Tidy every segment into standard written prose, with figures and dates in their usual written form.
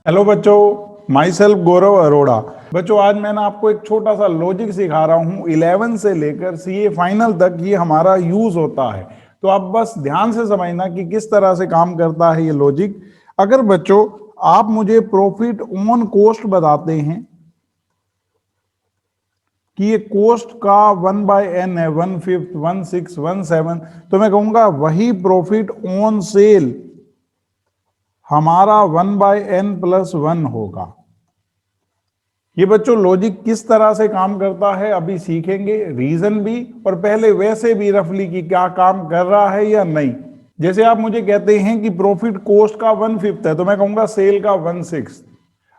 Hello बच्चों, my self गौरव अरोड़ा। बच्चों आज मैं आपको एक छोटा सा लॉजिक सिखा रहा हूँ। 11 से लेकर सीए फाइनल तक ये हमारा यूज होता है। तो आप बस ध्यान से समझना कि किस तरह से काम करता है ये लॉजिक। अगर बच्चों आप मुझे प्रॉफिट ऑन कॉस्ट बताते हैं कि ये कॉस्ट का 1/n है, 1/5, 1/6, 1/7, तो मैं कहूंगा वही प्रॉफिट ऑन सेल हमारा 1/n+1 होगा। ये बच्चों लॉजिक किस तरह से काम करता है अभी सीखेंगे, रीजन भी और पहले वैसे भी रफली कि क्या काम कर रहा है या नहीं। जैसे आप मुझे कहते हैं कि प्रॉफिट कॉस्ट का 1/5 है, तो मैं कहूंगा सेल का 1/6।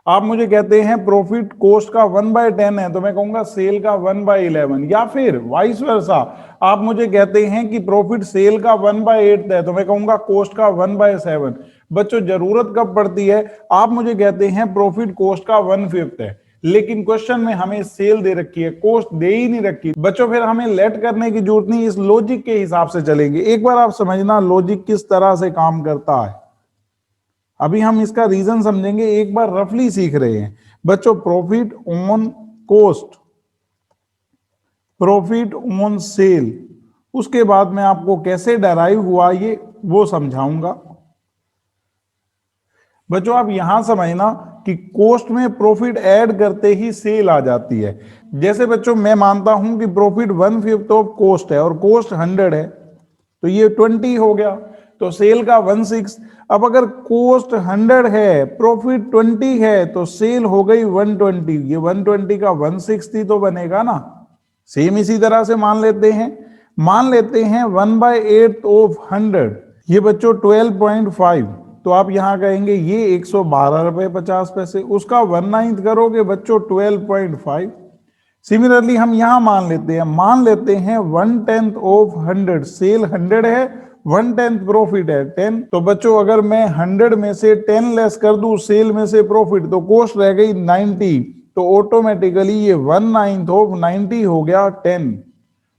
आप मुझे कहते हैं प्रॉफिट कॉस्ट का 1/10 है, तो मैं कहूंगा सेल का 1/11। या फिर वाइस वर्सा, आप मुझे कहते हैं कि प्रॉफिट सेल का 1/8 है, तो मैं कहूंगा कॉस्ट का 1/7। बच्चों जरूरत कब पड़ती है, आप मुझे कहते हैं प्रॉफिट कॉस्ट का 1/5 है, लेकिन क्वेश्चन में हमें सेल दे रखी है, कॉस्ट दे ही नहीं रखी। बच्चों फिर हमें लेट करने की जरूरत नहीं, इस लॉजिक के हिसाब से चलेंगे। एक बार आप समझना लॉजिक किस तरह से काम करता है। अभी हम इसका रीजन समझेंगे, एक बार रफली सीख रहे हैं। बच्चों profit on cost, profit on sale, उसके बाद मैं आपको कैसे डेराइव हुआ ये वो समझाऊंगा। बच्चों आप यहां समझना कि कॉस्ट में प्रॉफिट ऐड करते ही सेल आ जाती है। जैसे बच्चों मैं मानता हूं कि प्रॉफिट 1/5 ऑफ कॉस्ट है और कॉस्ट 100 है, तो ये 20 हो गया, तो सेल का 1/6। अब अगर कॉस्ट 100 है, प्रॉफिट 20 है, तो सेल हो गई 120। ये 120 का 1/6 ही तो बनेगा ना। सेम इसी तरह से मान लेते हैं 1/8 ऑफ 100, ये बच्चों 12.5। तो आप यहां कहेंगे ये 112 रुपए 50 पैसे, उसका 1/9 करोगे बच्चों 12.5। सिमिलरली हम यहां मान लेते हैं 1/10 ऑफ 100, सेल 100 है, 1/10 प्रॉफिट है 10। तो बच्चों अगर मैं 100 में से 10 लेस कर दूं सेल में से प्रॉफिट, तो कॉस्ट रह गई 90, तो ऑटोमेटिकली ये 1/9 ऑफ 90 हो गया 10।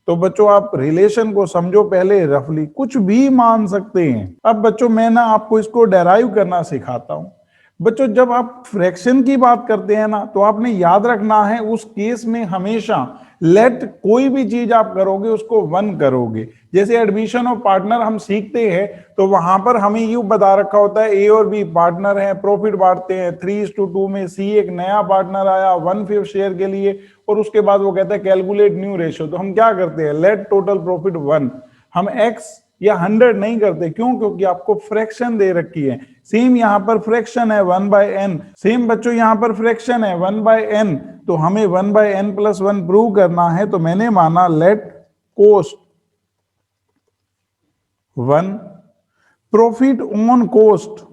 तो बच्चों आप रिलेशन को समझो पहले, रफली कुछ भी मान सकते हैं। अब बच्चों मैं आपको इसको डेराइव करना सिखाता हूं। बच्चों जब आप फ्रैक्शन की बात करते हैं ना, तो आपने याद रखना है उस केस में हमेशा लेट कोई भी चीज आप करोगे उसको 1 करोगे। जैसे एडमिशन ऑफ पार्टनर हम सीखते हैं, तो वहां पर हमें यूं बता रखा होता है ए और बी पार्टनर हैं, प्रॉफिट बांटते हैं 3:2 में। सी एक नया पार्टनर आया 1/5 शेयर के लिए, और उसके बाद वो कहता है कैलकुलेट न्यू रेशियो। तो हम क्या करते हैं, लेट टोटल प्रॉफिट 1। हम एक्स या 100 नहीं करते, क्यों? क्योंकि आपको फ्रैक्शन दे रखी है। सेम यहां पर फ्रैक्शन है 1/n, सेम बच्चों यहां पर फ्रैक्शन है 1/n, तो हमें 1/n+1 प्रूव करना है। तो मैंने माना let cost 1, profit on cost,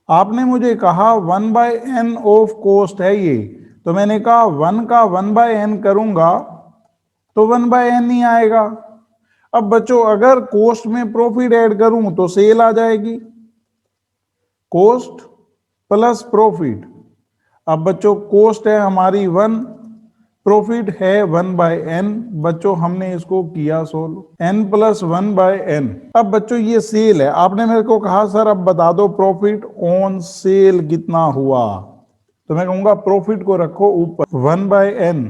आपने मुझे कहा 1/n ऑफ कॉस्ट है ये, तो मैंने कहा 1 का 1/n करूंगा तो 1/n ही आएगा। अब बच्चों अगर कॉस्ट में प्रॉफिट ऐड करूं तो सेल आ जाएगी, कॉस्ट प्लस प्रॉफिट। अब बच्चों कॉस्ट है हमारी 1, प्रॉफिट है 1/n। बच्चों हमने इसको किया सोल्व, n+1/n। अब बच्चों ये सेल है, आपने मेरे को कहा सर अब बता दो प्रॉफिट ऑन सेल कितना हुआ, तो मैं कहूंगा प्रॉफिट को रखो ऊपर 1/n,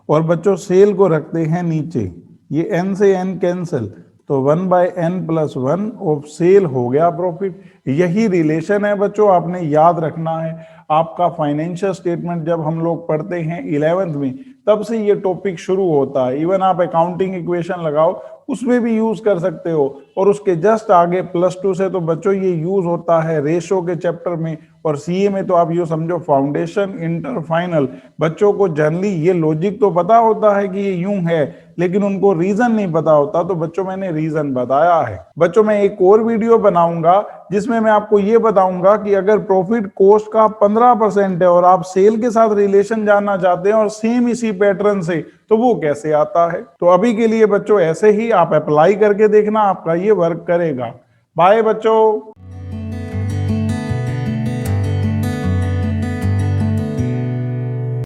और बच्चों सेल को रखते हैं नीचे। ये n से n कैंसिल, तो 1/n+1 ऑफ सेल हो गया प्रॉफिट। यही रिलेशन है बच्चों, आपने याद रखना है। आपका फाइनेंशियल स्टेटमेंट जब हम लोग पढ़ते हैं 11th में, तब से ये टॉपिक शुरू होता है। इवन आप अकाउंटिंग इक्वेशन लगाओ उसमें भी यूज कर सकते हो, और उसके जस्ट आगे +2 से तो बच्चों ये यूज होता है रेशो के चैप्टर में, और सीए में तो आप ये समझो फाउंडेशन, इंटर, फाइनल। बच्चों को जनरली ये लॉजिक तो पता होता है कि ये यूं है, लेकिन उनको रीजन नहीं पता होता। तो बच्चों मैंने रीजन बताया है। बच्चों मैं एक और वीडियो बनाऊंगा जिसमें मैं आपको ये बताऊंगा कि अगर प्रॉफिट कॉस्ट का 15% है और आप सेल के साथ रिलेशन जानना चाहते हैं और सेम इसी पैटर्न से, तो वो कैसे आता है। तो अभी के लिए बच्चों ऐसे ही आप अप्लाई करके देखना, आपका ये वर्क करेगा। बाय बच्चों।